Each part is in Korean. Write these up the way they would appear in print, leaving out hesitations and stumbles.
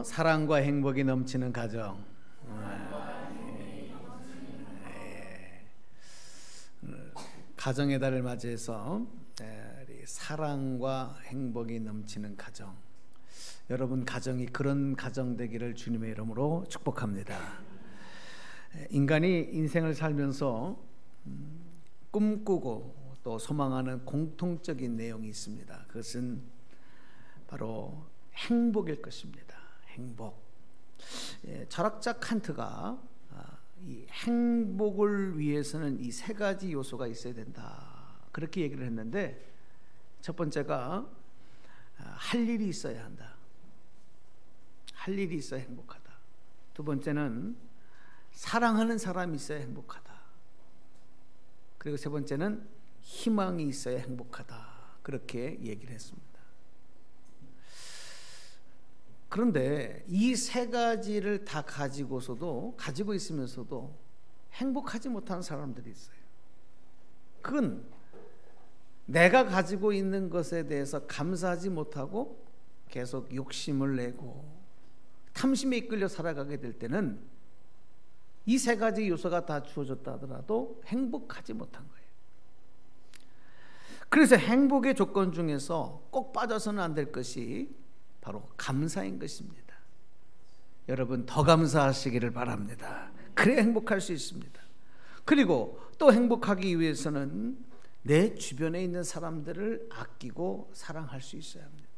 사랑과 행복이 넘치는 가정. 가정의 달을 맞이해서 사랑과 행복이 넘치는 가정, 여러분 가정이 그런 가정 되기를 주님의 이름으로 축복합니다. 인간이 인생을 살면서 꿈꾸고 또 소망하는 공통적인 내용이 있습니다. 그것은 바로 행복일 것입니다. 행복. 철학자 칸트가 이 행복을 위해서는 이 세 가지 요소가 있어야 된다, 그렇게 얘기를 했는데, 첫 번째가 할 일이 있어야 한다. 할 일이 있어야 행복하다. 두 번째는 사랑하는 사람이 있어야 행복하다. 그리고 세 번째는 희망이 있어야 행복하다, 그렇게 얘기를 했습니다. 그런데 이 세 가지를 다 가지고 있으면서도 행복하지 못하는 사람들이 있어요. 그건 내가 가지고 있는 것에 대해서 감사하지 못하고 계속 욕심을 내고 탐심에 이끌려 살아가게 될 때는 이 세 가지 요소가 다 주어졌다 하더라도 행복하지 못한 거예요. 그래서 행복의 조건 중에서 꼭 빠져서는 안 될 것이 바로 감사인 것입니다. 여러분 더 감사하시기를 바랍니다. 그래야 행복할 수 있습니다. 그리고 또 행복하기 위해서는 내 주변에 있는 사람들을 아끼고 사랑할 수 있어야 합니다.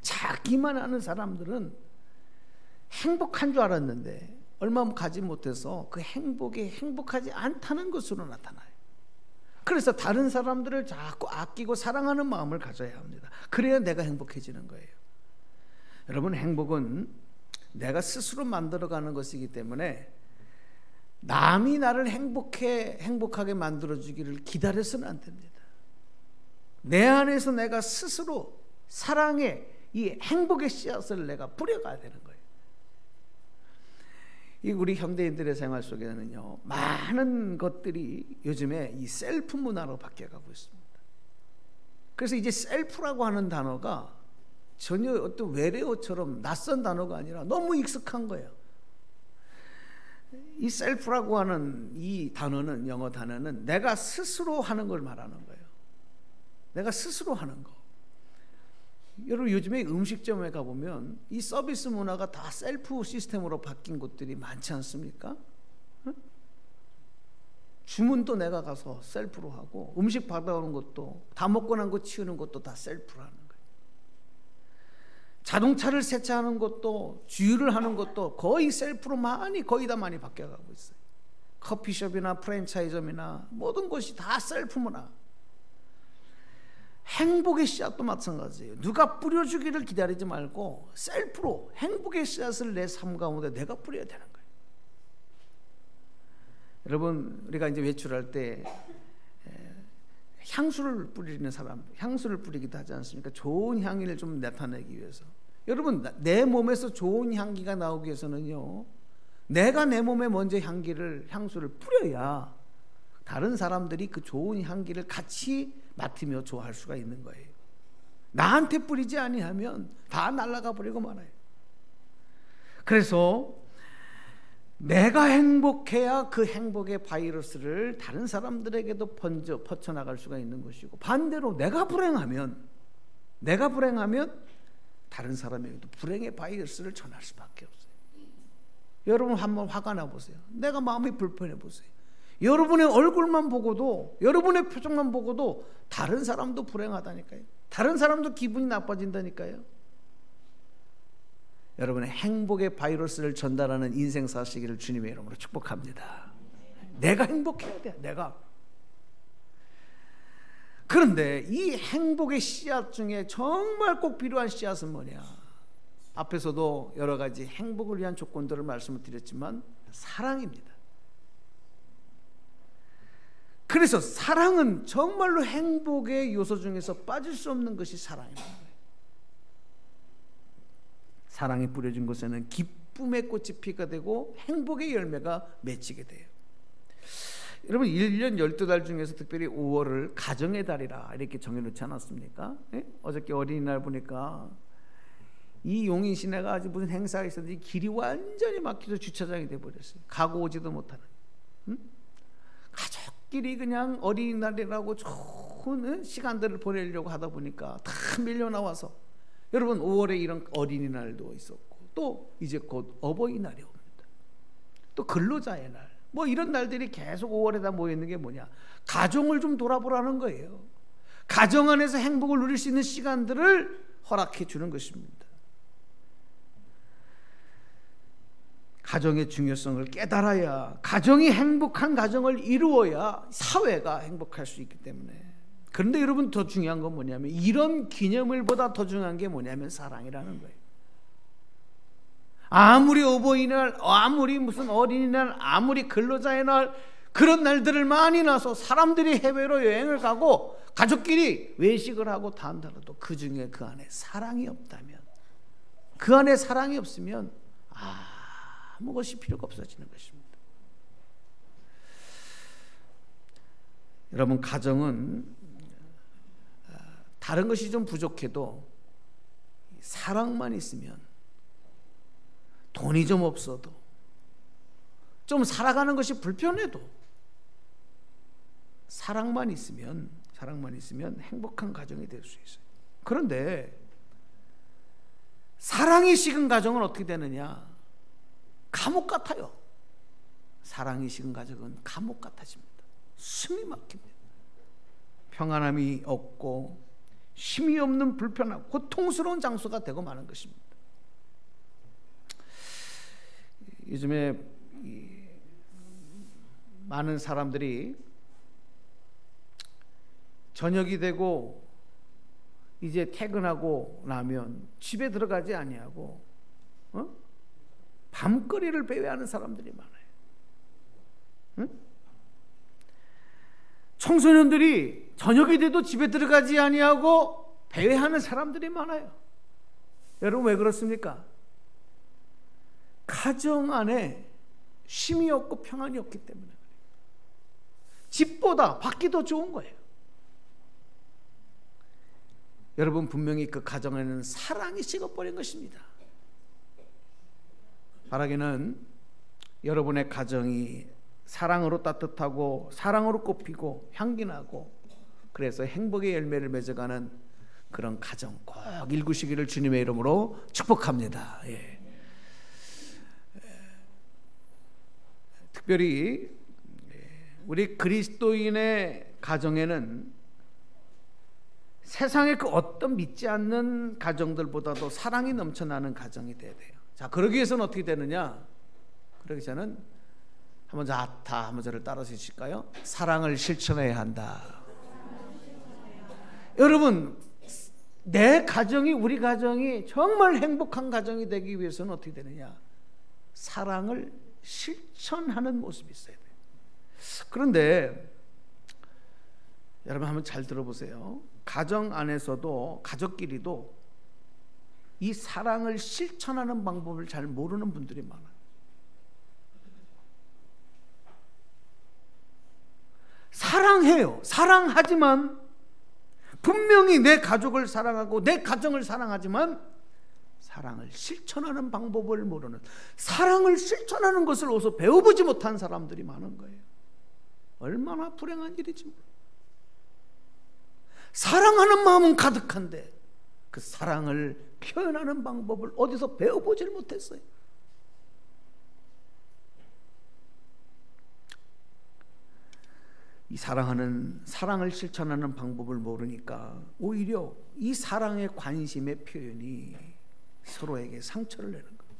자기만 아는 사람들은 행복한 줄 알았는데 얼마 가지 못해서 그 행복이 행복하지 않다는 것으로 나타나요. 그래서 다른 사람들을 자꾸 아끼고 사랑하는 마음을 가져야 합니다. 그래야 내가 행복해지는 거예요. 여러분, 행복은 내가 스스로 만들어가는 것이기 때문에 남이 나를 행복하게 만들어주기를 기다려서는 안 됩니다. 내 안에서 내가 스스로 사랑의 이 행복의 씨앗을 내가 뿌려가야 되는 거예요. 이 우리 현대인들의 생활 속에는요, 많은 것들이 요즘에 이 셀프 문화로 바뀌어가고 있습니다. 그래서 이제 셀프라고 하는 단어가 전혀 어떤 외래어처럼 낯선 단어가 아니라 너무 익숙한 거예요. 이 셀프라고 하는 이 단어는, 영어 단어는 내가 스스로 하는 걸 말하는 거예요. 내가 스스로 하는 거. 여러분 요즘에 음식점에 가보면 이 서비스 문화가 다 셀프 시스템으로 바뀐 곳들이 많지 않습니까? 응? 주문도 내가 가서 셀프로 하고, 음식 받아오는 것도, 다 먹고 난 거 치우는 것도 다 셀프로 하는 거예요. 자동차를 세차하는 것도, 주유를 하는 것도 거의 셀프로 거의 다 많이 바뀌어가고 있어요. 커피숍이나 프랜차이즈점이나 모든 것이 다 셀프 문화. 행복의 씨앗도 마찬가지예요. 누가 뿌려주기를 기다리지 말고 셀프로 행복의 씨앗을 내 삶 가운데 내가 뿌려야 되는 거예요. 여러분, 우리가 이제 외출할 때 향수를 뿌리는 사람, 향수를 뿌리기도 하지 않습니까? 좋은 향기를 좀 나타내기 위해서. 여러분, 내 몸에서 좋은 향기가 나오기 위해서는요, 내가 내 몸에 먼저 향수를 뿌려야 다른 사람들이 그 좋은 향기를 같이 맡으며 좋아할 수가 있는 거예요. 나한테 뿌리지 아니하면 다 날아가 버리고 말아요. 그래서 내가 행복해야 그 행복의 바이러스를 다른 사람들에게도 퍼쳐나갈 수가 있는 것이고, 반대로 내가 불행하면 다른 사람에게도 불행의 바이러스를 전할 수밖에 없어요. 여러분 한번 화가 나 보세요. 내가 마음이 불편해 보세요. 여러분의 얼굴만 보고도, 여러분의 표정만 보고도 다른 사람도 불행하다니까요. 다른 사람도 기분이 나빠진다니까요. 여러분의 행복의 바이러스를 전달하는 인생 사시기를 주님의 이름으로 축복합니다. 내가 행복해야 돼, 내가. 그런데 이 행복의 씨앗 중에 정말 꼭 필요한 씨앗은 뭐냐? 앞에서도 여러 가지 행복을 위한 조건들을 말씀을 드렸지만 사랑입니다. 그래서 사랑은 정말로 행복의 요소 중에서 빠질 수 없는 것이 사랑입니다. 사랑이 뿌려진 곳에는 기쁨의 꽃이 피가 되고 행복의 열매가 맺히게 돼요. 여러분 1년 12달 중에서 특별히 5월을 가정의 달이라 이렇게 정해놓지 않았습니까? 예? 어저께 어린이날 보니까 이 용인 시내가 아주 무슨 행사가 있었는데 길이 완전히 막혀서 주차장이 돼버렸어요. 가고 오지도 못하는. 응? 가족끼리 그냥 어린이날이라고 좋은 시간들을 보내려고 하다 보니까 다 밀려 나와서, 여러분 5월에 이런 어린이날도 있었고, 또 이제 곧 어버이날이 옵니다. 또 근로자의 날, 뭐 이런 날들이 계속 5월에다 모여있는 게 뭐냐, 가정을 좀 돌아보라는 거예요. 가정 안에서 행복을 누릴 수 있는 시간들을 허락해 주는 것입니다. 가정의 중요성을 깨달아야, 가정이 행복한 가정을 이루어야 사회가 행복할 수 있기 때문에. 그런데 여러분, 더 중요한 건 뭐냐면, 이런 기념일보다 더 중요한 게 뭐냐면 사랑이라는 거예요. 아무리 어버이날, 아무리 무슨 어린이날, 아무리 근로자의 날, 그런 날들을 많이 나서 사람들이 해외로 여행을 가고 가족끼리 외식을 하고 다 한다고도 그 중에 그 안에 사랑이 없다면, 그 안에 사랑이 없으면 아무것이 필요가 없어지는 것입니다. 여러분, 가정은 다른 것이 좀 부족해도 사랑만 있으면, 돈이 좀 없어도, 좀 살아가는 것이 불편해도 사랑만 있으면 행복한 가정이 될 수 있어요. 그런데 사랑이 식은 가정은 어떻게 되느냐? 감옥 같아요. 사랑이 식은 가정은 감옥 같아집니다. 숨이 막힙니다. 평안함이 없고 쉼이 없는 불편하고 고통스러운 장소가 되고 마는 것입니다. 요즘에 많은 사람들이 저녁이 되고 이제 퇴근하고 나면 집에 들어가지 아니하고 밤거리를 배회하는 사람들이 많아요. 응? 청소년들이 저녁이 돼도 집에 들어가지 아니하고 배회하는 사람들이 많아요. 여러분, 왜 그렇습니까? 가정 안에 쉼이 없고 평안이 없기 때문에 그래요. 집보다 밖이 더 좋은 거예요. 여러분, 분명히 그 가정에는 사랑이 식어버린 것입니다. 바라기는 여러분의 가정이 사랑으로 따뜻하고 사랑으로 꽃피고 향기나고, 그래서 행복의 열매를 맺어가는 그런 가정 꼭 일구시기를 주님의 이름으로 축복합니다. 예. 특별히 우리 그리스도인의 가정에는 세상의 그 어떤 믿지 않는 가정들보다도 사랑이 넘쳐나는 가정이 돼야 돼요. 자, 그러기 위해서는 어떻게 되느냐? 그러기 전에는 한번 한번 저를 따라서 해주실까요? 사랑을 실천해야 한다. 여러분, 내 가정이, 우리 가정이 정말 행복한 가정이 되기 위해서는 어떻게 되느냐? 사랑을 실천하는 모습이 있어야 돼요. 그런데 여러분, 한번 잘 들어보세요. 가정 안에서도, 가족끼리도 이 사랑을 실천하는 방법을 잘 모르는 분들이 많아요. 사랑해요. 사랑하지만, 분명히 내 가족을 사랑하고 내 가정을 사랑하지만 사랑을 실천하는 방법을 모르는, 사랑을 실천하는 것을 어디서 배워보지 못한 사람들이 많은 거예요. 얼마나 불행한 일이지. 사랑하는 마음은 가득한데 그 사랑을 표현하는 방법을 어디서 배워보질 못했어요. 이 사랑을 실천하는 방법을 모르니까 오히려 이 사랑의 관심의 표현이 서로에게 상처를 내는 거예요.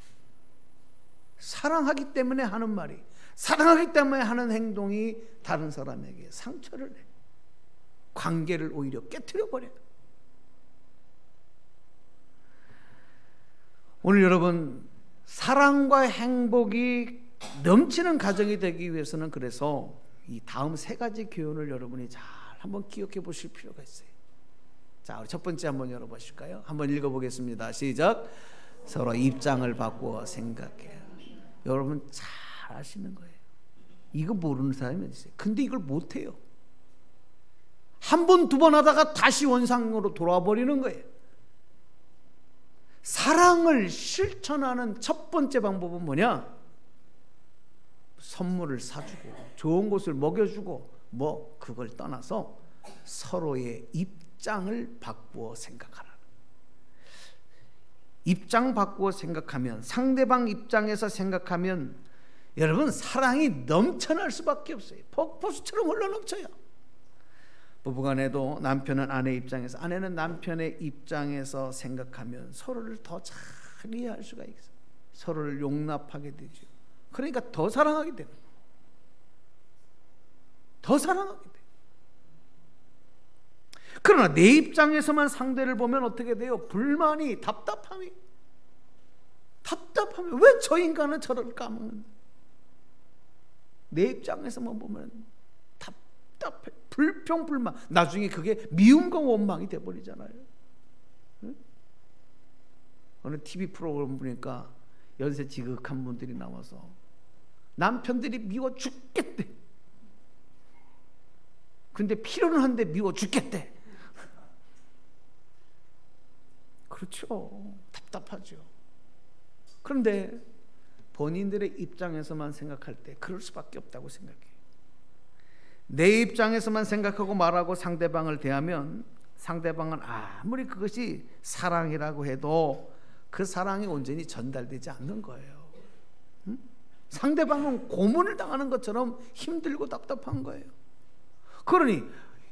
사랑하기 때문에 하는 말이, 사랑하기 때문에 하는 행동이 다른 사람에게 상처를 내요. 관계를 오히려 깨트려 버려요. 오늘 여러분, 사랑과 행복이 넘치는 가정이 되기 위해서는, 그래서 이 다음 세 가지 교훈을 여러분이 잘 한번 기억해 보실 필요가 있어요. 자, 우리 첫 번째 한번 열어보실까요? 한번 읽어보겠습니다. 시작. 서로 입장을 바꾸어 생각해요. 여러분 잘 아시는 거예요. 이거 모르는 사람이 있어요. 근데 이걸 못해요. 한 번, 두 번 하다가 다시 원상으로 돌아와 버리는 거예요. 사랑을 실천하는 첫 번째 방법은 뭐냐? 선물을 사주고 좋은 곳을 먹여주고 뭐 그걸 떠나서 서로의 입장을 바꾸어 생각하라. 입장 바꾸어 생각하면, 상대방 입장에서 생각하면 여러분 사랑이 넘쳐날 수밖에 없어요. 폭포수처럼 흘러넘쳐요. 부부간에도 남편은 아내 입장에서, 아내는 남편의 입장에서 생각하면 서로를 더 잘 이해할 수가 있어요. 서로를 용납하게 되죠. 그러니까 더 사랑하게 돼요. 더 사랑하게 돼요. 그러나 내 입장에서만 상대를 보면 어떻게 돼요? 불만이, 답답함이 왜 저 인간은 저를 까먹는다. 내 입장에서만 보면 답답해, 불평불만, 나중에 그게 미움과 원망이 돼버리잖아요. 응? 어느 TV 프로그램 보니까 연세 지극한 분들이 나와서 남편들이 미워 죽겠대. 근데 필요는 한데 미워 죽겠대. 그렇죠. 답답하죠. 그런데 본인들의 입장에서만 생각할 때 그럴 수밖에 없다고 생각해요. 내 입장에서만 생각하고 말하고 상대방을 대하면 상대방은 아무리 그것이 사랑이라고 해도 그 사랑이 온전히 전달되지 않는 거예요. 응? 상대방은 고문을 당하는 것처럼 힘들고 답답한 거예요. 그러니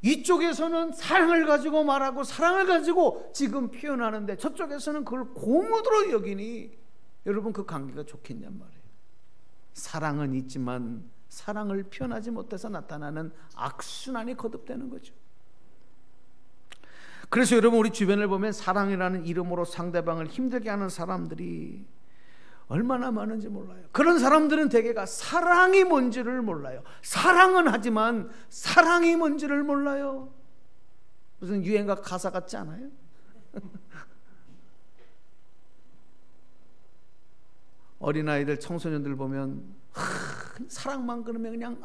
이쪽에서는 사랑을 가지고 말하고 사랑을 가지고 지금 표현하는데 저쪽에서는 그걸 고문으로 여기니 여러분 그 관계가 좋겠냔 말이에요. 사랑은 있지만 사랑을 표현하지 못해서 나타나는 악순환이 거듭되는 거죠. 그래서 여러분 우리 주변을 보면 사랑이라는 이름으로 상대방을 힘들게 하는 사람들이 얼마나 많은지 몰라요. 그런 사람들은 대개가 사랑이 뭔지를 몰라요. 사랑은 하지만 사랑이 뭔지를 몰라요. 무슨 유행가 가사 같지 않아요? 어린아이들, 청소년들 보면 사랑만 그러면 그냥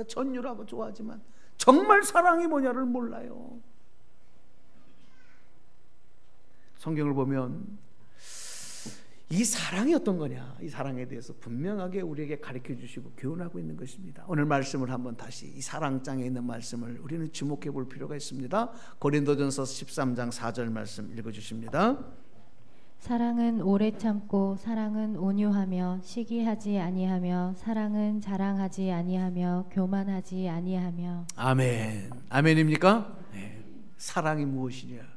전율하고 좋아하지만 정말 사랑이 뭐냐를 몰라요. 성경을 보면 이 사랑이 어떤 거냐, 이 사랑에 대해서 분명하게 우리에게 가르쳐 주시고 교훈하고 있는 것입니다. 오늘 말씀을 한번 다시 이 사랑장에 있는 말씀을 우리는 주목해 볼 필요가 있습니다. 고린도전서 13장 4절 말씀 읽어주십니다. 사랑은 오래 참고 사랑은 온유하며 시기하지 아니하며 사랑은 자랑하지 아니하며 교만하지 아니하며. 아멘. 아멘입니까? 네. 사랑이 무엇이냐?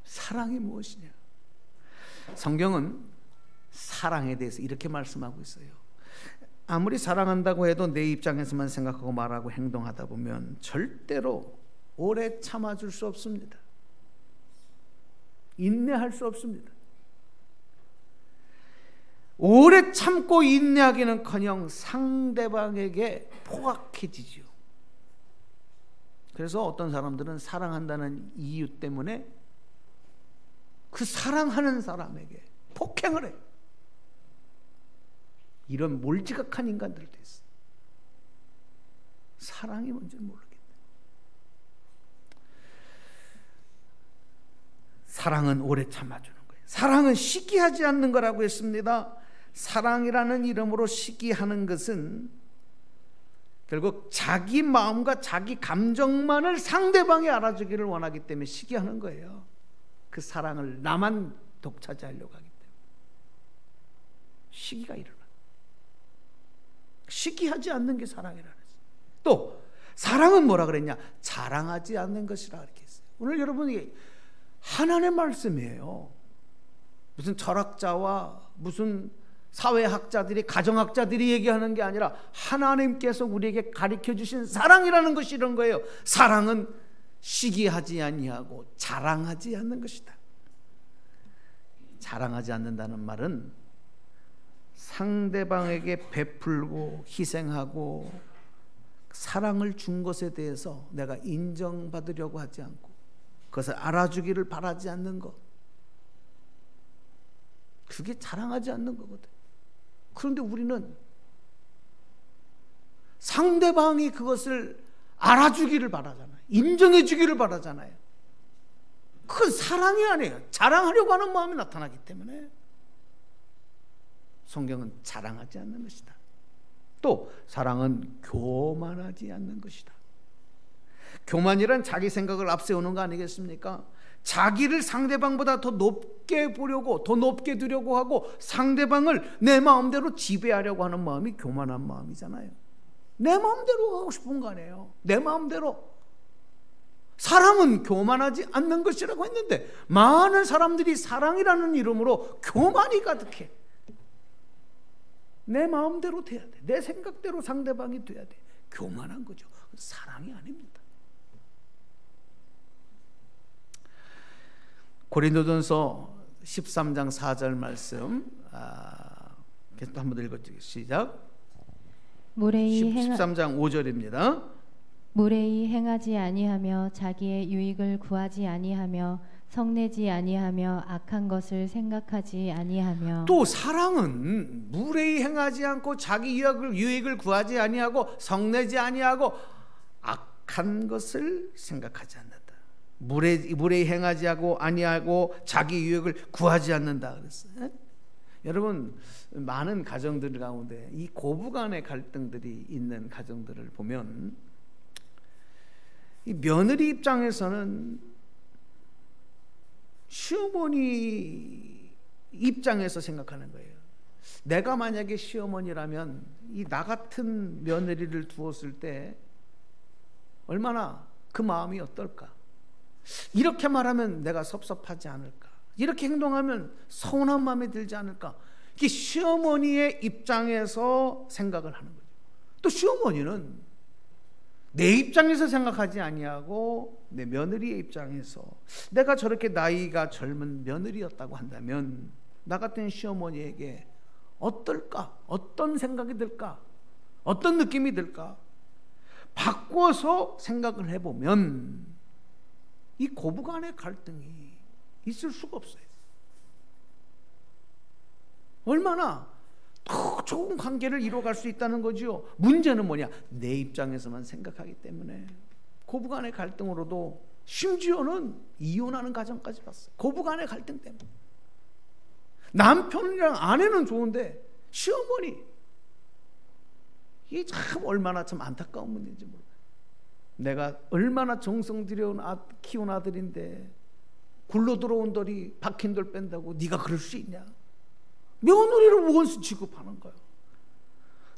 사랑이 무엇이냐? 성경은 사랑에 대해서 이렇게 말씀하고 있어요. 아무리 사랑한다고 해도 내 입장에서만 생각하고 말하고 행동하다 보면 절대로 오래 참아줄 수 없습니다. 인내할 수 없습니다. 오래 참고 인내하기는커녕 상대방에게 포악해지지요. 그래서 어떤 사람들은 사랑한다는 이유 때문에 그 사랑하는 사람에게 폭행을 해요. 이런 몰지각한 인간들도 있어요. 사랑이 뭔지를 모르겠다. 사랑은 오래 참아주는 거예요. 사랑은 시기하지 않는 거라고 했습니다. 사랑이라는 이름으로 시기하는 것은 결국 자기 마음과 자기 감정만을 상대방이 알아주기를 원하기 때문에 시기하는 거예요. 그 사랑을 나만 독차지하려고 하기 때문에 시기가 일어나. 시기하지 않는 게 사랑이라는 거죠. 또 사랑은 뭐라 그랬냐? 자랑하지 않는 것이라 이렇게 했어요. 오늘 여러분이 하나님의 말씀이에요. 무슨 철학자와 무슨 사회학자들이, 가정학자들이 얘기하는 게 아니라 하나님께서 우리에게 가르쳐 주신 사랑이라는 것이 이런 거예요. 사랑은 시기하지 아니하고 자랑하지 않는 것이다. 자랑하지 않는다는 말은 상대방에게 베풀고 희생하고 사랑을 준 것에 대해서 내가 인정받으려고 하지 않고 그것을 알아주기를 바라지 않는 것, 그게 자랑하지 않는 거거든. 그런데 우리는 상대방이 그것을 알아주기를 바라잖아요. 인정해 주기를 바라잖아요. 그건 사랑이 아니에요. 자랑하려고 하는 마음이 나타나기 때문에 성경은 자랑하지 않는 것이다. 또 사랑은 교만하지 않는 것이다. 교만이란 자기 생각을 앞세우는 거 아니겠습니까? 자기를 상대방보다 더 높게 보려고, 더 높게 두려고 하고 상대방을 내 마음대로 지배하려고 하는 마음이 교만한 마음이잖아요. 내 마음대로 하고 싶은 거 아니에요. 내 마음대로. 사랑은 교만하지 않는 것이라고 했는데 많은 사람들이 사랑이라는 이름으로 교만이 가득해. 내 마음대로 돼야 돼. 내 생각대로 상대방이 돼야 돼. 교만한 거죠. 사랑이 아닙니다. 고린도전서 13장 4절 말씀 계속 한번 읽어주세요. 시작. 13장 5절입니다. 무례히 행하지 아니하며 자기의 유익을 구하지 아니하며 성내지 아니하며 악한 것을 생각하지 아니하며. 또 사랑은 무례히 행하지 않고 자기 유익을 구하지 아니하고 성내지 아니하고 악한 것을 생각하지 않는다. 무례히 행하지 아니하고 자기 유익을 구하지 않는다 그랬어요. 여러분, 많은 가정들 가운데 이 고부간의 갈등들이 있는 가정들을 보면 이 며느리 입장에서는 시어머니 입장에서 생각하는 거예요. 내가 만약에 시어머니라면 이 나 같은 며느리를 두었을 때 얼마나 그 마음이 어떨까? 이렇게 말하면 내가 섭섭하지 않을까? 이렇게 행동하면 서운한 마음이 들지 않을까? 이게 시어머니의 입장에서 생각을 하는 거죠. 또 시어머니는 내 입장에서 생각하지 아니하고 내 며느리의 입장에서, 내가 저렇게 나이가 젊은 며느리였다고 한다면 나 같은 시어머니에게 어떨까? 어떤 생각이 들까? 어떤 느낌이 들까? 바꿔서 생각을 해보면 이 고부간의 갈등이 있을 수가 없어요. 얼마나 더 좋은 관계를 이루어갈 수 있다는 거죠. 문제는 뭐냐? 내 입장에서만 생각하기 때문에 고부간의 갈등으로도 심지어는 이혼하는 가정까지 봤어요. 고부간의 갈등 때문에. 남편이랑 아내는 좋은데 시어머니, 이게 참 얼마나 참 안타까운 문제인지 몰라요. 내가 얼마나 정성 들여 키운 아들인데 굴러 들어온 돌이 박힌 돌 뺀다고 네가 그럴 수 있냐? 며느리를 원수 취급하는 거예요.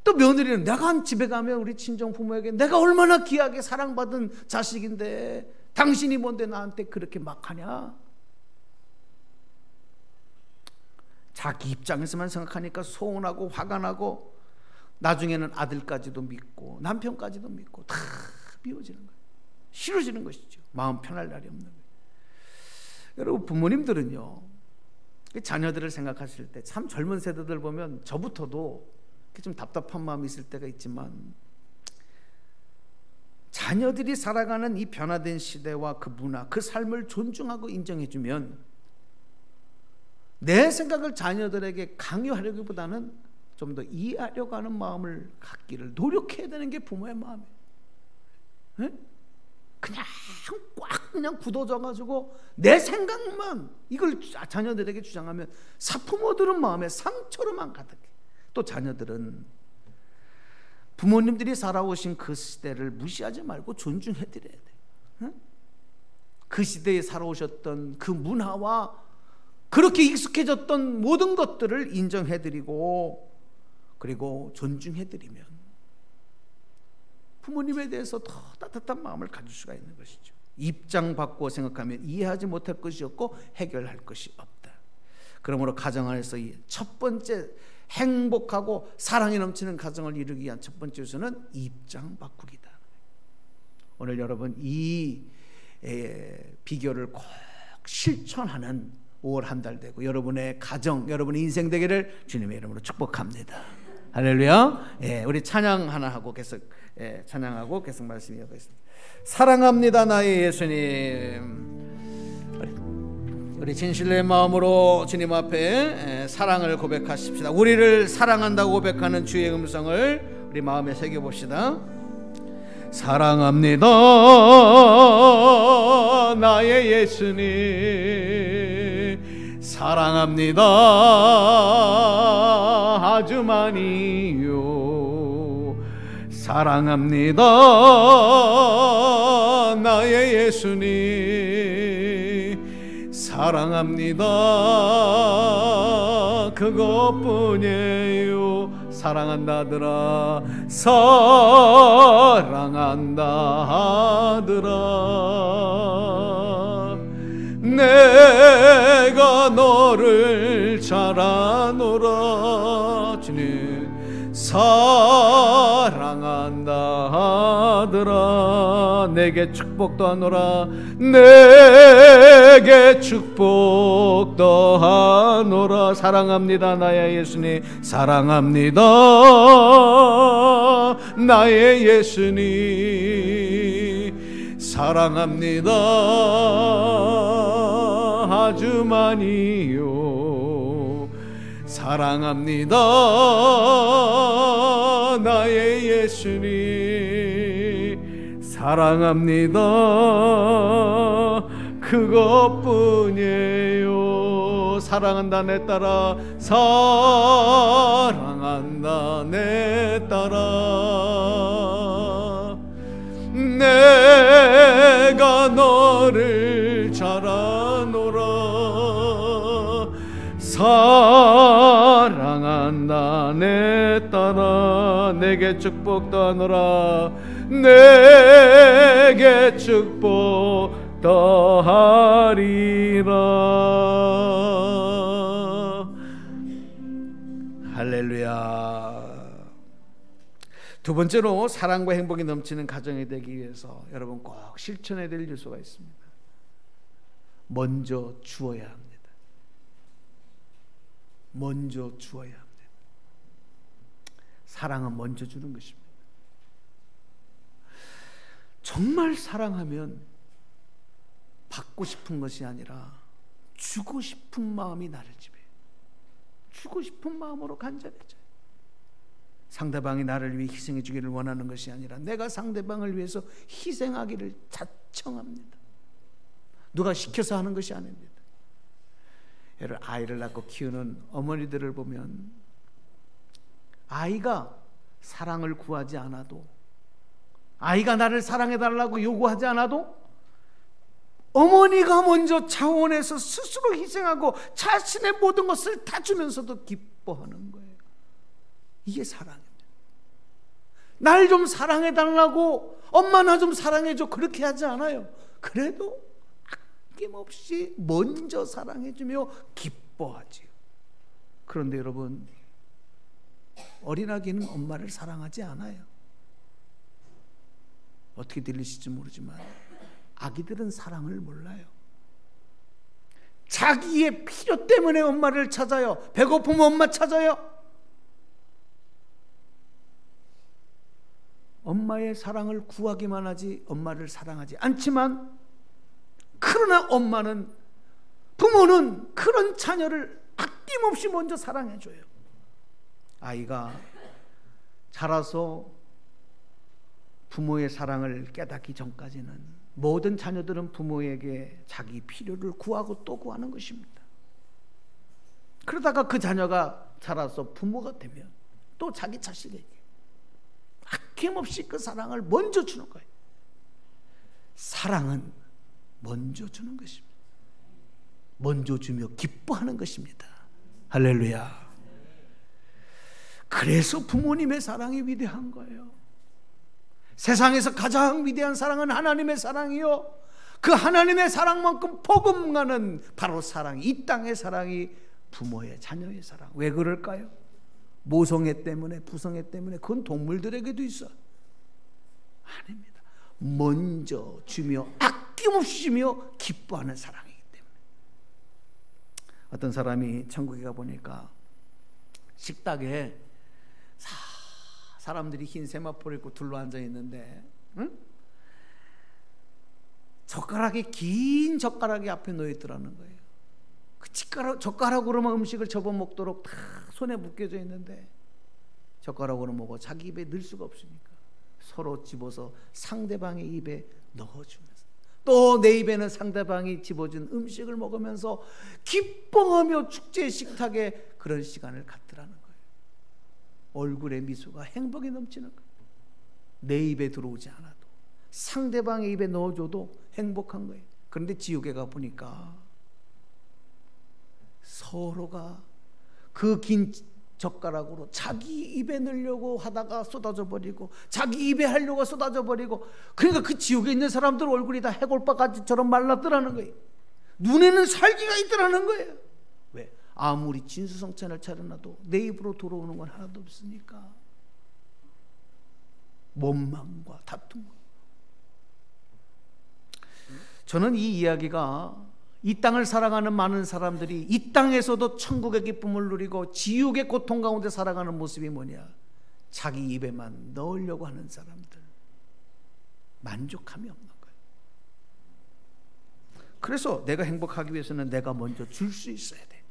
또 며느리는 내가 집에 가면 우리 친정 부모에게 내가 얼마나 귀하게 사랑받은 자식인데 당신이 뭔데 나한테 그렇게 막 하냐? 자기 입장에서만 생각하니까 서운하고 화가 나고 나중에는 아들까지도 믿고 남편까지도 믿고 다 미워지는 거예요. 싫어지는 것이죠. 마음 편할 날이 없는 거예요. 여러분, 부모님들은요, 자녀들을 생각하실 때 참 젊은 세대들 보면 저부터도 좀 답답한 마음이 있을 때가 있지만 자녀들이 살아가는 이 변화된 시대와 그 문화, 그 삶을 존중하고 인정해주면 내 생각을 자녀들에게 강요하려기보다는 좀 더 이해하려고 하는 마음을 갖기를 노력해야 되는 게 부모의 마음이에요. 네? 그냥 꽉 그냥 굳어져가지고 내 생각만 이걸 자녀들에게 주장하면 사부모들은 마음에 상처로만 가득해. 또 자녀들은 부모님들이 살아오신 그 시대를 무시하지 말고 존중해드려야 돼. 응? 그 시대에 살아오셨던 그 문화와 그렇게 익숙해졌던 모든 것들을 인정해드리고 그리고 존중해드리면 부모님에 대해서 더 따뜻한 마음을 가질 수가 있는 것이죠. 입장 바꾸어 생각하면 이해하지 못할 것이 없고 해결할 것이 없다. 그러므로 가정 안에서 이 첫 번째 행복하고 사랑이 넘치는 가정을 이루기 위한 첫 번째 요소는 입장 바꾸기다. 오늘 여러분 이 비결을 꼭 실천하는 5월 한 달 되고 여러분의 가정, 여러분의 인생 되기를 주님의 이름으로 축복합니다. 할렐루야. 우리 찬양 하나 하고 계속 찬양하고 계속 말씀 이어가겠습니다. 사랑합니다 나의 예수님. 우리 진실의 마음으로 주님 앞에 사랑을 고백하십시다. 우리를 사랑한다고 고백하는 주의 음성을 우리 마음에 새겨봅시다. 사랑합니다 나의 예수님 사랑합니다 아주 많이요 사랑합니다 나의 예수님 사랑합니다 그것뿐이에요 사랑한다더라 사랑한다 하더라 내가 너를 잘 아노라 주님 사랑한다 하더라 내게 축복도 하노라 내게 축복도 하노라 사랑합니다 나의 예수님 사랑합니다 나의 예수님 사랑합니다 아주 많이요 사랑합니다 나의 예수님 사랑합니다 그것뿐이에요 사랑한다 내 딸아 사랑한다 내 딸아 내가 너를 잘 아노라 사랑한다 내 딸아 내게 축복도 하노라 내게 축복도 하리라 할렐루야. 두 번째로 사랑과 행복이 넘치는 가정이 되기 위해서 여러분 꼭 실천해야 될 요소가 있습니다. 먼저 주어야 합니다. 먼저 주어야 합니다. 사랑은 먼저 주는 것입니다. 정말 사랑하면 받고 싶은 것이 아니라 주고 싶은 마음이 나를 지배해요. 주고 싶은 마음으로 간절해져요. 상대방이 나를 위해 희생해 주기를 원하는 것이 아니라 내가 상대방을 위해서 희생하기를 자청합니다. 누가 시켜서 하는 것이 아닙니다. 여러분, 아이를 낳고 키우는 어머니들을 보면 아이가 사랑을 구하지 않아도, 아이가 나를 사랑해달라고 요구하지 않아도 어머니가 먼저 차원에서 스스로 희생하고 자신의 모든 것을 다 주면서도 기뻐하는 거예요. 이게 사랑입니다. 날 좀 사랑해달라고, 엄마 나 좀 사랑해줘, 그렇게 하지 않아요. 그래도 아낌없이 먼저 사랑해주며 기뻐하지요. 그런데 여러분, 어린아기는 엄마를 사랑하지 않아요. 어떻게 들리실지 모르지만 아기들은 사랑을 몰라요. 자기의 필요 때문에 엄마를 찾아요. 배고프면 엄마 찾아요. 엄마의 사랑을 구하기만 하지 엄마를 사랑하지 않지만, 그러나 엄마는, 부모는 그런 자녀를 아낌없이 먼저 사랑해줘요. 아이가 자라서 부모의 사랑을 깨닫기 전까지는 모든 자녀들은 부모에게 자기 필요를 구하고 또 구하는 것입니다. 그러다가 그 자녀가 자라서 부모가 되면 또 자기 자식에게 아낌없이 그 사랑을 먼저 주는 거예요. 사랑은 먼저 주는 것입니다. 먼저 주며 기뻐하는 것입니다. 할렐루야. 그래서 부모님의 사랑이 위대한 거예요. 세상에서 가장 위대한 사랑은 하나님의 사랑이요, 그 하나님의 사랑만큼 버금가는 바로 사랑이, 이 땅의 사랑이 부모의 자녀의 사랑. 왜 그럴까요? 모성애 때문에, 부성애 때문에. 그건 동물들에게도 있어. 아닙니다. 먼저 주며 아낌없이 주며 기뻐하는 사랑이기 때문에. 어떤 사람이 천국에 가보니까 식탁에 사람들이 흰 세마포를 입고 둘러앉아 있는데, 젓가락이, 긴 젓가락이 앞에 놓여 있더라는 거예요. 그 젓가락으로만 음식을 접어먹도록 다 손에 묶여져 있는데 젓가락으로 먹어 자기 입에 넣을 수가 없으니까 서로 집어서 상대방의 입에 넣어주면서 또 내 입에는 상대방이 집어준 음식을 먹으면서 기뻐하며 축제의 식탁에 그런 시간을 갖더라는 거예요. 얼굴에 미소가 행복이 넘치는 거예요. 내 입에 들어오지 않아도 상대방의 입에 넣어줘도 행복한 거예요. 그런데 지옥에 가보니까 서로가 그 긴 젓가락으로 자기 입에 넣으려고 하다가 쏟아져 버리고 자기 입에 하려고 쏟아져 버리고, 그러니까 그 지옥에 있는 사람들 얼굴이 다 해골바가지처럼 말랐더라는 거예요. 눈에는 살기가 있더라는 거예요. 왜? 아무리 진수성찬을 차려놔도 내 입으로 들어오는 건 하나도 없으니까. 원망과 다툼. 저는 이 이야기가 이 땅을 살아가는 많은 사람들이 이 땅에서도 천국의 기쁨을 누리고 지옥의 고통 가운데 살아가는 모습이 뭐냐? 자기 입에만 넣으려고 하는 사람들, 만족함이 없는 거예요. 그래서 내가 행복하기 위해서는 내가 먼저 줄 수 있어야 돼.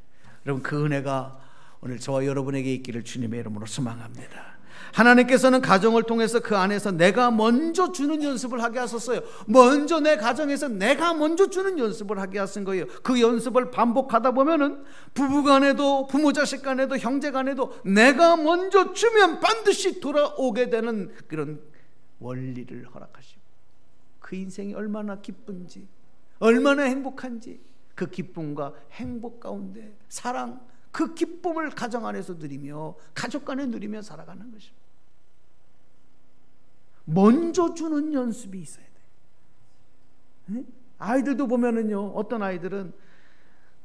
여러분, 그 은혜가 오늘 저와 여러분에게 있기를 주님의 이름으로 소망합니다. 하나님께서는 가정을 통해서 그 안에서 내가 먼저 주는 연습을 하게 하셨어요. 먼저 내 가정에서 내가 먼저 주는 연습을 하게 하신 거예요. 그 연습을 반복하다 보면은 부부간에도 부모 자식간에도 형제간에도 내가 먼저 주면 반드시 돌아오게 되는 그런 원리를 허락하시고, 그 인생이 얼마나 기쁜지, 얼마나 행복한지, 그 기쁨과 행복 가운데 사랑, 그 기쁨을 가정 안에서 누리며 가족 간에 누리며 살아가는 것입니다. 먼저 주는 연습이 있어야 돼. 아이들도 보면은요, 어떤 아이들은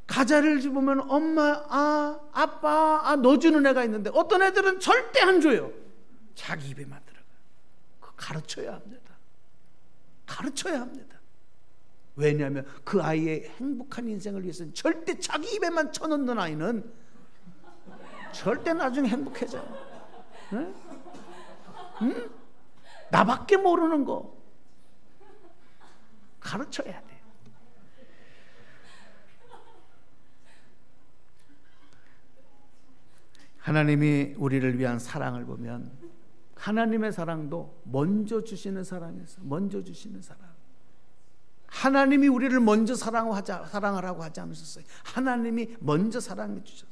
과자를 보면 엄마, 아빠, 넣어주는 애가 있는데 어떤 애들은 절대 안 줘요. 자기 입에만 들어가. 그거 가르쳐야 합니다. 가르쳐야 합니다. 왜냐하면 그 아이의 행복한 인생을 위해서는 절대 자기 입에만 쳐넣는 아이는 절대 나중에 행복해져요. 응? 응? 나밖에 모르는 거 가르쳐야 돼. 하나님이 우리를 위한 사랑을 보면 하나님의 사랑도 먼저 주시는 사랑에서 먼저 주시는 사랑. 하나님이 우리를 먼저 사랑하라고 하지 않으셨어요. 하나님이 먼저 사랑해 주셨어요.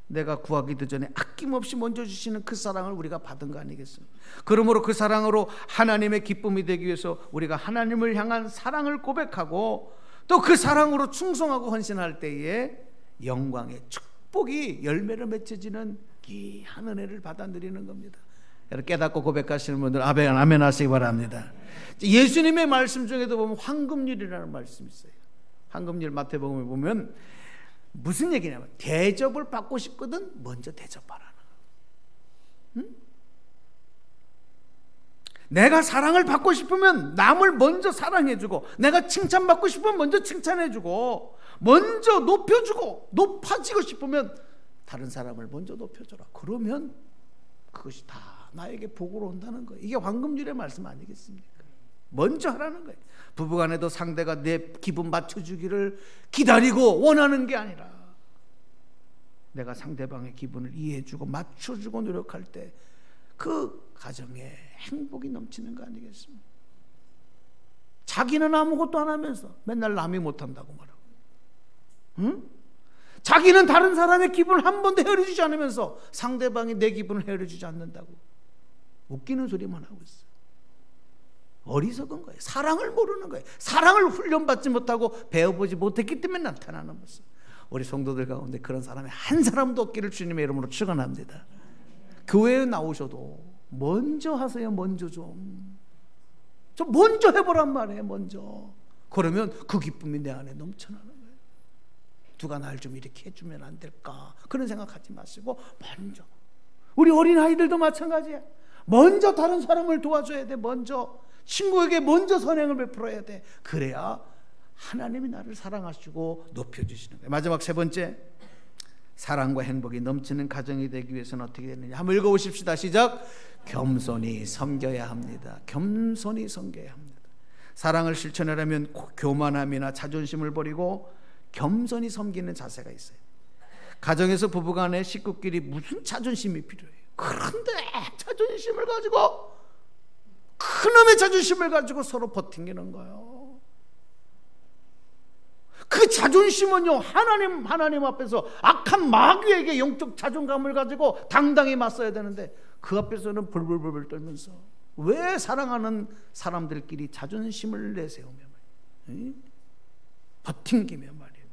내가 구하기도 전에 아낌없이 먼저 주시는 그 사랑을 우리가 받은 거 아니겠습니까? 그러므로 그 사랑으로 하나님의 기쁨이 되기 위해서 우리가 하나님을 향한 사랑을 고백하고 또 그 사랑으로 충성하고 헌신할 때에 영광의 축복이 열매로 맺혀지는 귀한 은혜를 받아 누리는 겁니다. 여러분, 깨닫고 고백하시는 분들 아멘 하시기 바랍니다. 예수님의 말씀 중에도 보면 황금률이라는 말씀이 있어요. 황금률 마태복음에 보면 무슨 얘기냐면 대접을 받고 싶거든 먼저 대접하라는 거예요. 응? 내가 사랑을 받고 싶으면 남을 먼저 사랑해주고, 내가 칭찬받고 싶으면 먼저 칭찬해주고, 먼저 높여주고, 높아지고 싶으면 다른 사람을 먼저 높여줘라. 그러면 그것이 다 나에게 복으로 온다는 거예요. 이게 황금률의 말씀 아니겠습니까? 먼저 하라는 거예요. 부부간에도 상대가 내 기분 맞춰주기를 기다리고 원하는 게 아니라 내가 상대방의 기분을 이해해주고 맞춰주고 노력할 때 그 가정에 행복이 넘치는 거 아니겠습니까? 자기는 아무것도 안 하면서 맨날 남이 못한다고 말하고, 응? 자기는 다른 사람의 기분을 한 번도 헤아려주지 않으면서 상대방이 내 기분을 헤아려주지 않는다고 웃기는 소리만 하고 있어요. 어리석은 거예요. 사랑을 모르는 거예요. 사랑을 훈련받지 못하고 배워보지 못했기 때문에 나타나는 모습. 우리 성도들 가운데 그런 사람이 한 사람도 없기를 주님의 이름으로 축원합니다. 교회에 나오셔도 먼저 하세요. 먼저 좀 먼저 해보란 말이에요. 먼저. 그러면 그 기쁨이 내 안에 넘쳐나는 거예요. 누가 날 좀 이렇게 해주면 안 될까, 그런 생각하지 마시고 먼저. 우리 어린아이들도 마찬가지야. 먼저 다른 사람을 도와줘야 돼. 먼저 친구에게 먼저 선행을 베풀어야 돼. 그래야 하나님이 나를 사랑하시고 높여주시는 거예요. 마지막 세 번째, 사랑과 행복이 넘치는 가정이 되기 위해서는 어떻게 되느냐, 한번 읽어보십시다. 시작. 겸손히 섬겨야 합니다. 겸손히 섬겨야 합니다. 사랑을 실천하려면 교만함이나 자존심을 버리고 겸손히 섬기는 자세가 있어요. 가정에서 부부간에 식구끼리 무슨 자존심이 필요해요? 그런데 자존심을 가지고 그놈의 자존심을 가지고 서로 버팅기는 거예요. 그 자존심은요, 하나님 앞에서 악한 마귀에게 영적 자존감을 가지고 당당히 맞서야 되는데 그 앞에서는 불불불 떨면서 왜 사랑하는 사람들끼리 자존심을 내세우며 말이에요. 버팅기며 말이에요.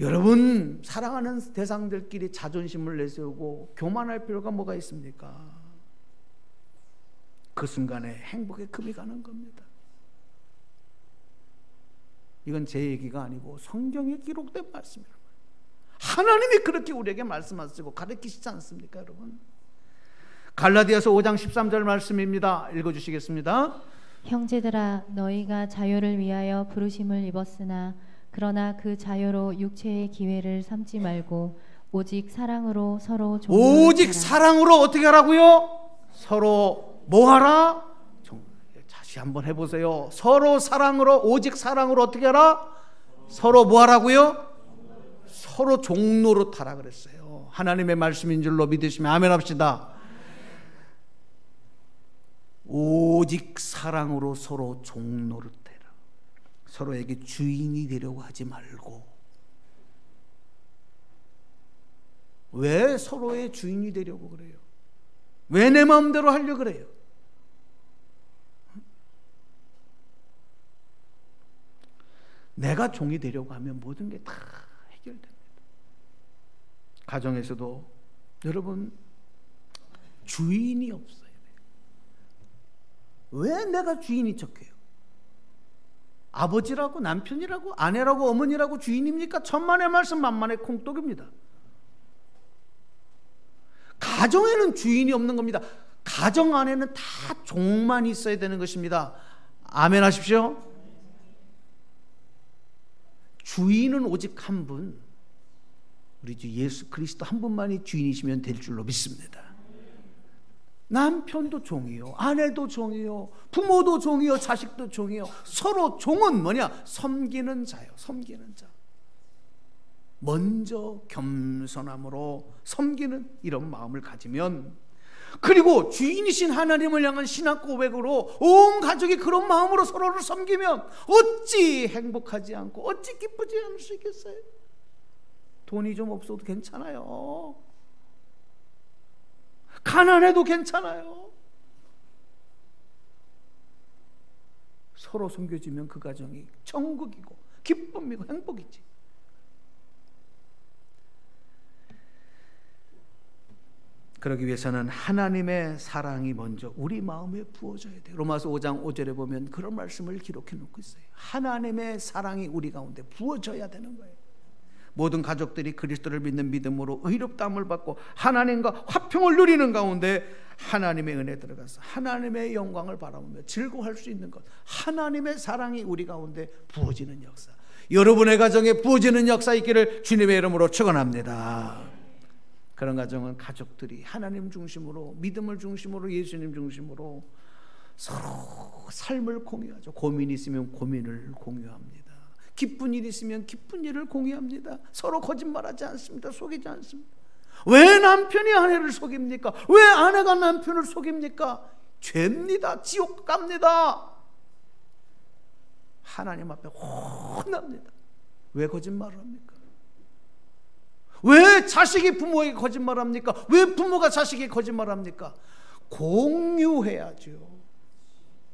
여러분, 사랑하는 대상들끼리 자존심을 내세우고 교만할 필요가 뭐가 있습니까? 그 순간에 행복의 금이 가는 겁니다. 이건 제 얘기가 아니고 성경에 기록된 말씀이란 말이에요. 하나님이 그렇게 우리에게 말씀하시고 가르치시지 않습니까, 여러분? 갈라디아서 5장 13절 말씀입니다. 읽어주시겠습니다. 형제들아, 너희가 자유를 위하여 부르심을 입었으나 그러나 그 자유로 육체의 기회를 삼지 말고 오직 사랑으로 서로 오직 사랑으로 어떻게 하라고요? 서로 뭐하라? 다시 한번 해보세요. 서로 사랑으로, 오직 사랑으로 어떻게 하라? 서로 뭐하라고요? 서로 종노릇하라 그랬어요. 하나님의 말씀인 줄로 믿으시면 아멘 합시다. 오직 사랑으로 서로 종노릇해라. 서로에게 주인이 되려고 하지 말고. 왜 서로의 주인이 되려고 그래요? 왜 내 마음대로 하려고 그래요? 내가 종이 되려고 하면 모든 게 다 해결됩니다. 가정에서도 여러분, 주인이 없어요. 왜 내가 주인이 척해요? 아버지라고, 남편이라고, 아내라고, 어머니라고 주인입니까? 천만의 말씀 만만의 콩떡입니다. 가정에는 주인이 없는 겁니다. 가정 안에는 다 종만 있어야 되는 것입니다. 아멘 하십시오. 주인은 오직 한 분, 우리 주 예수 그리스도 한 분만이 주인이시면 될 줄로 믿습니다. 남편도 종이요, 아내도 종이요, 부모도 종이요, 자식도 종이요. 서로 종은 뭐냐? 섬기는 자요. 섬기는 자. 먼저 겸손함으로 섬기는 이런 마음을 가지면, 그리고 주인이신 하나님을 향한 신앙 고백으로 온 가족이 그런 마음으로 서로를 섬기면 어찌 행복하지 않고 어찌 기쁘지 않을 수 있겠어요? 돈이 좀 없어도 괜찮아요. 가난해도 괜찮아요. 서로 섬겨주면 그 가정이 천국이고 기쁨이고 행복이지. 그러기 위해서는 하나님의 사랑이 먼저 우리 마음에 부어져야 돼요. 로마서 5장 5절에 보면 그런 말씀을 기록해 놓고 있어요. 하나님의 사랑이 우리 가운데 부어져야 되는 거예요. 모든 가족들이 그리스도를 믿는 믿음으로 의롭다함을 받고 하나님과 화평을 누리는 가운데 하나님의 은혜에 들어가서 하나님의 영광을 바라보며 즐거워할 수 있는 것, 하나님의 사랑이 우리 가운데 부어지는 역사, 여러분의 가정에 부어지는 역사 있기를 주님의 이름으로 축원합니다. 그런 가정은 가족들이 하나님 중심으로, 믿음을 중심으로, 예수님 중심으로 서로 삶을 공유하죠. 고민이 있으면 고민을 공유합니다. 기쁜 일이 있으면 기쁜 일을 공유합니다. 서로 거짓말하지 않습니다. 속이지 않습니다. 왜 남편이 아내를 속입니까? 왜 아내가 남편을 속입니까? 죄입니다. 지옥 갑니다. 하나님 앞에 혼납니다. 왜 거짓말을 합니까? 왜 자식이 부모에게 거짓말합니까? 왜 부모가 자식에게 거짓말합니까? 공유해야죠.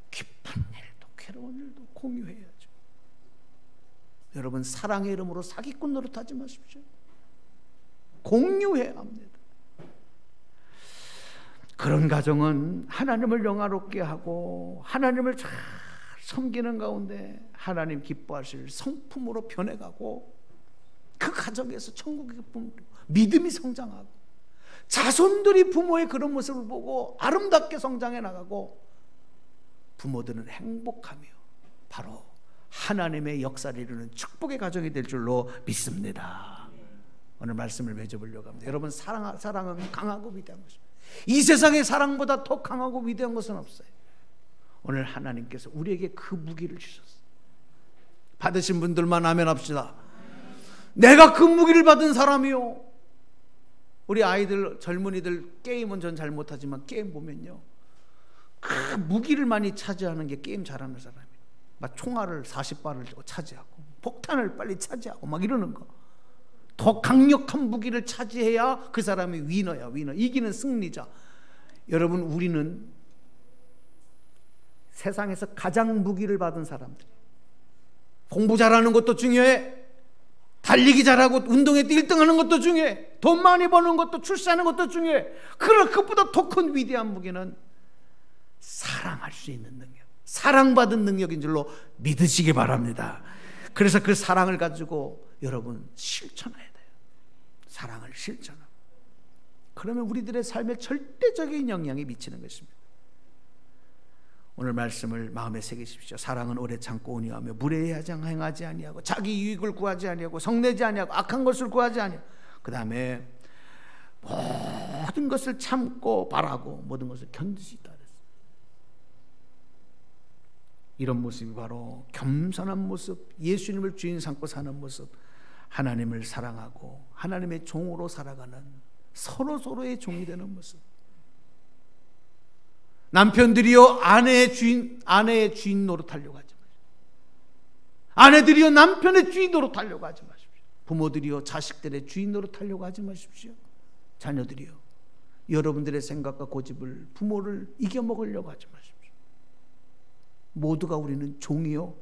기쁜 일도 괴로운 일도 공유해야죠. 여러분, 사랑의 이름으로 사기꾼 노릇하지 마십시오. 공유해야 합니다. 그런 가정은 하나님을 영화롭게 하고 하나님을 잘 섬기는 가운데 하나님 기뻐하실 성품으로 변해가고, 그 가정에서 천국의 기쁨, 믿음이 성장하고, 자손들이 부모의 그런 모습을 보고 아름답게 성장해 나가고, 부모들은 행복하며 바로 하나님의 역사를 이루는 축복의 가정이 될 줄로 믿습니다. 오늘 말씀을 맺어보려고 합니다. 여러분, 사랑은 강하고 위대한 것입니다. 이 세상의 사랑보다 더 강하고 위대한 것은 없어요. 오늘 하나님께서 우리에게 그 무기를 주셨어요. 받으신 분들만 아멘 합시다. 내가 그 무기를 받은 사람이요. 우리 아이들, 젊은이들 게임은 전 잘 못하지만 게임 보면요, 그 무기를 많이 차지하는 게 게임 잘하는 사람이에요. 막 총알을 40발을 차지하고 폭탄을 빨리 차지하고 막 이러는 거. 더 강력한 무기를 차지해야 그 사람이 위너야. 위너. 이기는 승리자. 여러분, 우리는 세상에서 가장 무기를 받은 사람들이. 공부 잘하는 것도 중요해. 달리기 잘하고 운동에 1등하는 것도 중요해. 돈 많이 버는 것도, 출세하는 것도 중요해. 그러나 그것보다 더 큰 위대한 무기는 사랑할 수 있는 능력, 사랑받은 능력인 줄로 믿으시기 바랍니다. 그래서 그 사랑을 가지고 여러분 실천해야 돼요. 사랑을 실천하고. 그러면 우리들의 삶에 절대적인 영향이 미치는 것입니다. 오늘 말씀을 마음에 새기십시오. 사랑은 오래 참고 온유하며 무례하지 행하지 아니하고 자기 유익을 구하지 아니하고 성내지 아니하고 악한 것을 구하지 아니하고, 그 다음에 모든 것을 참고 바라고 모든 것을 견딜 수 있다 그랬어요. 이런 모습이 바로 겸손한 모습, 예수님을 주인 삼고 사는 모습, 하나님을 사랑하고 하나님의 종으로 살아가는 서로서로의 종이 되는 모습. 남편들이요 아내의 주인 노릇하려고 하지 마십시오. 아내들이요 남편의 주인 노릇하려고 하지 마십시오. 부모들이요 자식들의 주인 노릇하려고 하지 마십시오. 자녀들이요 여러분들의 생각과 고집을, 부모를 이겨먹으려고 하지 마십시오. 모두가 우리는 종이요,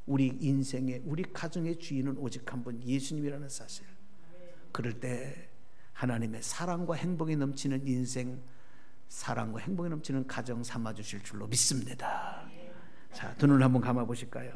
우리 인생의, 우리 가정의 주인은 오직 한 분, 예수님이라는 사실. 그럴 때 하나님의 사랑과 행복이 넘치는 인생, 사랑과 행복이 넘치는 가정 삼아주실 줄로 믿습니다. 자, 두 눈을 한번 감아 보실까요?